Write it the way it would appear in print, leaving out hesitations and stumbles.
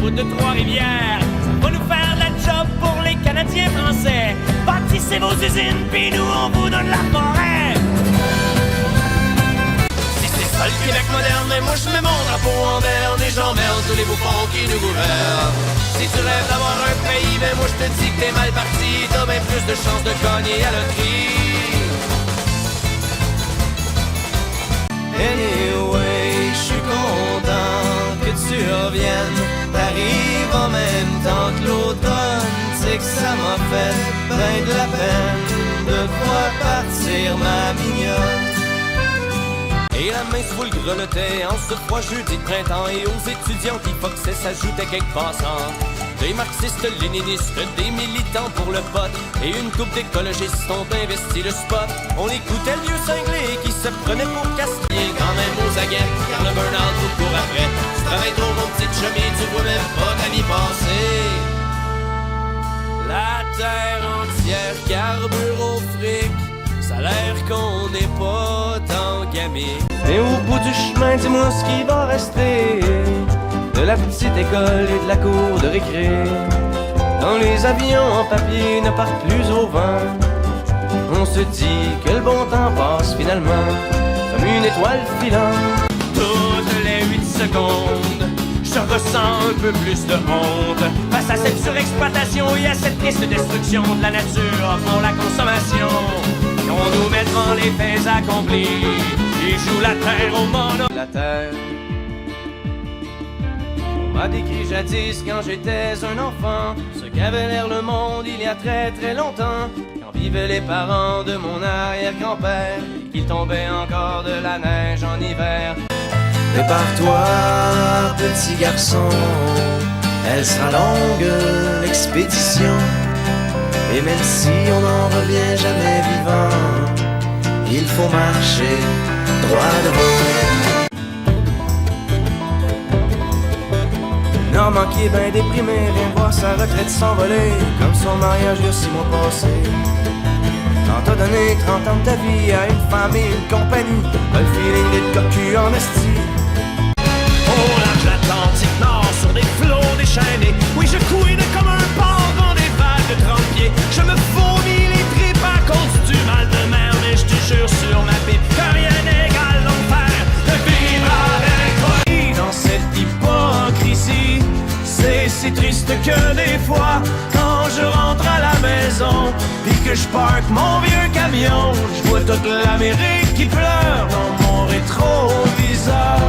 l'autoroute de Trois-Rivières. Ça va nous faire de la job pour les Canadiens français. Bâtissez vos usines, puis nous on vous donne la forêt. Si c'est ça le Québec moderne, mais moi je mets mon drapeau en berne et j'emmerde tous les bouffons qui nous gouvernent. Si tu rêves d'avoir un pays, ben moi je te dis que t'es mal parti. T'as bien plus de chances de gagner à la loterie. Anyway, je suis content que tu reviennes. T'arrives en même temps que l'automne. C'est que ça m'a fait ben de la peine de voir partir ma mignonne. Et la main se fout le grelottait en ce froid jeudi de printemps. Et aux étudiants qui foxaient s'ajoutaient quelques passants. Des marxistes, léninistes, des militants pour le pot. Et une couple d'écologistes ont investi le spot. On écoutait le vieux cinglé qui se prenait pour Castille. Quand même aux aguets, car le burn-out vous court après. Tu travailles trop mon petit chemin, tu vois même pas ta vie passer. La terre entière carbure au fric. Ça a l'air qu'on n'est pas tant gamé. Mais au bout du chemin, dis-moi ce qui va rester de la petite école et de la cour de récré. Quand les avions en papier ne partent plus au vent, on se dit que le bon temps passe finalement comme une étoile filante. Toutes les 8 secondes, je ressens un peu plus de honte face à cette surexploitation et à cette triste destruction de la nature pour la consommation. On nous met devant les faits accomplis et joue la terre au mono. La terre, on m'a décrit jadis quand j'étais un enfant ce qu'avait l'air le monde il y a très très longtemps, quand vivaient les parents de mon arrière-grand-père et qu'il tombait encore de la neige en hiver. Prépare-toi, petit garçon, elle sera longue, l'expédition. Et même si on n'en revient jamais vivant, il faut marcher droit devant. Normand qui est bien déprimé vient voir sa retraite s'envoler, comme son mariage il y a 6 mois passés. Quand t'as donné 30 ans de ta vie à une femme et une compagnie, t'as le feeling d'être cocu en esti. Au large l'Atlantique Nord, sur des flots déchaînés, oui je couine comme un porc dans des vagues de 30 pieds. Je me vomis les tripes à cause du mal de mer, mais je te jure sur ma pipe que rien n'égale l'enfer de vivre avec toi. Et dans cette hypocrisie, c'est si triste que des fois, quand je rentre à la maison, puis que je parque mon vieux camion, je vois toute l'Amérique qui pleure dans mon rétroviseur.